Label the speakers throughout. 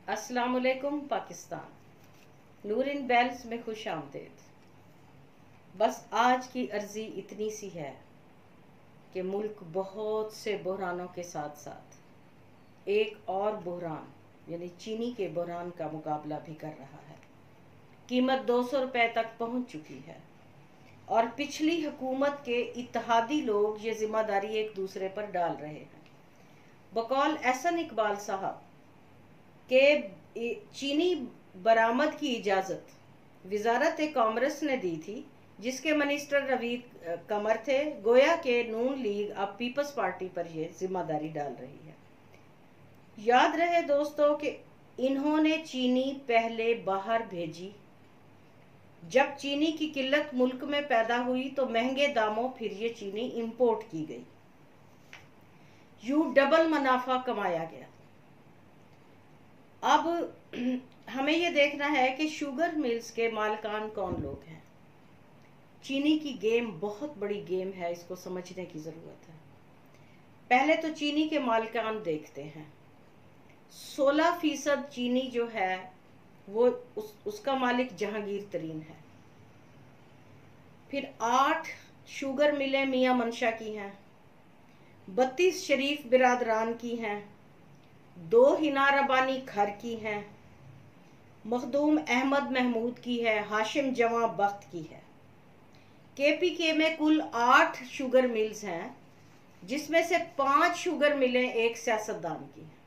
Speaker 1: अस्सलाम वालेकुम पाकिस्तान। नूरिन बेल्स में खुश आमदीद। बस आज की अर्जी इतनी सी है कि मुल्क बहुत से बहरानों के साथ साथ एक और बहरान यानी चीनी के बहरान का मुकाबला भी कर रहा है। कीमत 200 रुपए तक पहुंच चुकी है और पिछली हुकूमत के इत्तेहादी लोग ये जिम्मेदारी एक दूसरे पर डाल रहे हैं। बकौल एहसन इकबाल साहब के चीनी बरामद की इजाज़त वजारत कॉमर्स ने दी थी, जिसके मिनिस्टर रवीद कमर थे। गोया के नून लीग अब पीपल्स पार्टी पर यह जिम्मेदारी डाल रही है। याद रहे दोस्तों कि इन्होंने चीनी पहले बाहर भेजी। जब चीनी की किल्लत मुल्क में पैदा हुई तो महंगे दामों फिर ये चीनी इंपोर्ट की गई। यूं डबल मुनाफा कमाया गया। अब हमें यह देखना है कि शुगर मिल्स के मालिकान कौन लोग हैं। चीनी की गेम बहुत बड़ी गेम है, इसको समझने की ज़रूरत है। पहले तो चीनी के मालिकान देखते हैं। 16% चीनी जो है वो उसका मालिक जहांगीर तरीन है। फिर 8 शुगर मिलें मियां मनशा की हैं, 32 शरीफ बिरादरान की हैं, 2 हिना रबानी खर की हैं, मखदूम अहमद महमूद की है, हाशिम जवां बख्त की है। केपीके में कुल 8 शुगर मिल्स हैं, जिसमें से 5 शुगर मिलें एक सियासतदान की हैं।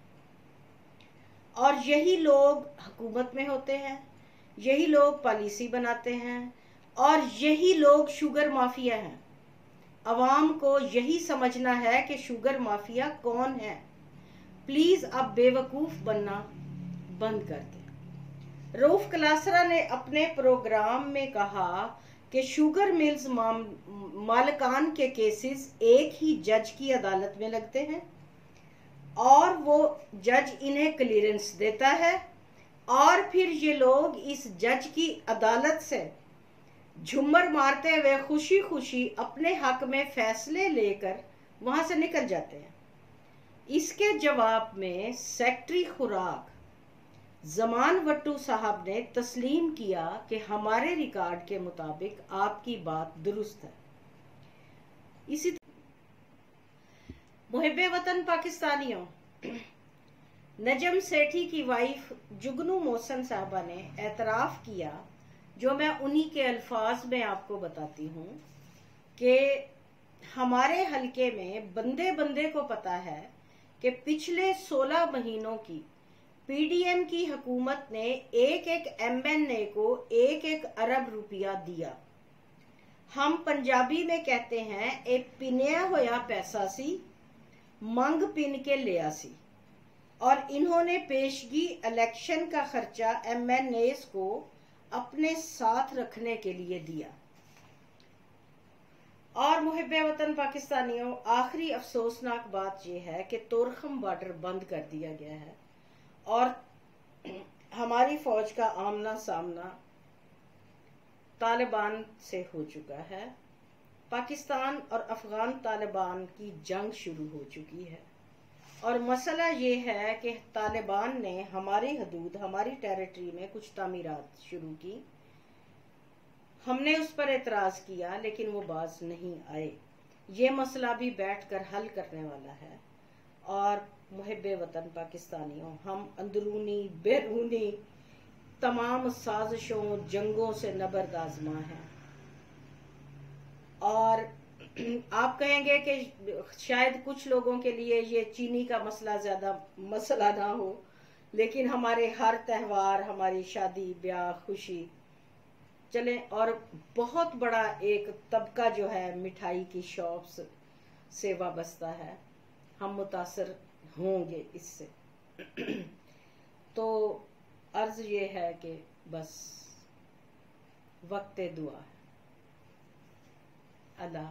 Speaker 1: और यही लोग हुकूमत में होते हैं, यही लोग पॉलिसी बनाते हैं और यही लोग शुगर माफिया हैं। अवाम को यही समझना है कि शुगर माफिया कौन है। प्लीज अब बेवकूफ बनना बंद कर दें। रऊफ क्लासरा ने अपने प्रोग्राम में कहा कि शुगर मिल्स मालिकान के केसेस एक ही जज की अदालत में लगते हैं और वो जज इन्हें क्लियरेंस देता है और फिर ये लोग इस जज की अदालत से झूमर मारते हुए खुशी खुशी अपने हक में फैसले लेकर वहां से निकल जाते हैं। इसके जवाब में सेक्रेटरी खुराक जमान वट्टू साहब ने तस्लीम किया कि हमारे रिकॉर्ड के मुताबिक आपकी बात दुरुस्त है। इसी मुहिब्बे वतन पाकिस्तानियों, नजम सेठी की वाइफ जुगनू मोहसन साहबा ने एतराफ़ किया, जो मैं उन्हीं के अल्फाज में आपको बताती हूँ कि हमारे हलके में बंदे बंदे को पता है कि पिछले 16 महीनों की पीडीएम की हुकूमत ने एक एक एमएनए को 1-1 अरब रुपया दिया। हम पंजाबी में कहते हैं ए पिनिया होया पैसा सी मंग पिन के लिया सी। और इन्होंने पेशगी इलेक्शन का खर्चा एमएनएस को अपने साथ रखने के लिए दिया। और मुहिब्बे वतन पाकिस्तानियों, आखिरी अफसोसनाक बात यह है कि तोरखम बॉर्डर बंद कर दिया गया है और हमारी फौज का आमना सामना तालिबान से हो चुका है। पाकिस्तान और अफगान तालिबान की जंग शुरू हो चुकी है और मसला ये है कि तालिबान ने हमारी हदूद, हमारी टेरिटरी में कुछ तामीरात शुरू की। हमने उस पर एतराज किया लेकिन वो बाज नहीं आए। ये मसला भी बैठकर हल करने वाला है। और मुहिब्बे वतन पाकिस्तानियों, हम अंदरूनी बैरूनी तमाम साजिशों जंगों से नबर्द आजमा हैं। और आप कहेंगे कि शायद कुछ लोगों के लिए ये चीनी का मसला ज्यादा मसला ना हो, लेकिन हमारे हर त्यौहार, हमारी शादी ब्याह खुशी चले और बहुत बड़ा एक तबका जो है मिठाई की शॉप्स से वाबस्ता है, हम मुतासर होंगे इससे। तो अर्ज ये है कि बस वक्त दुआ है। अल्लाह।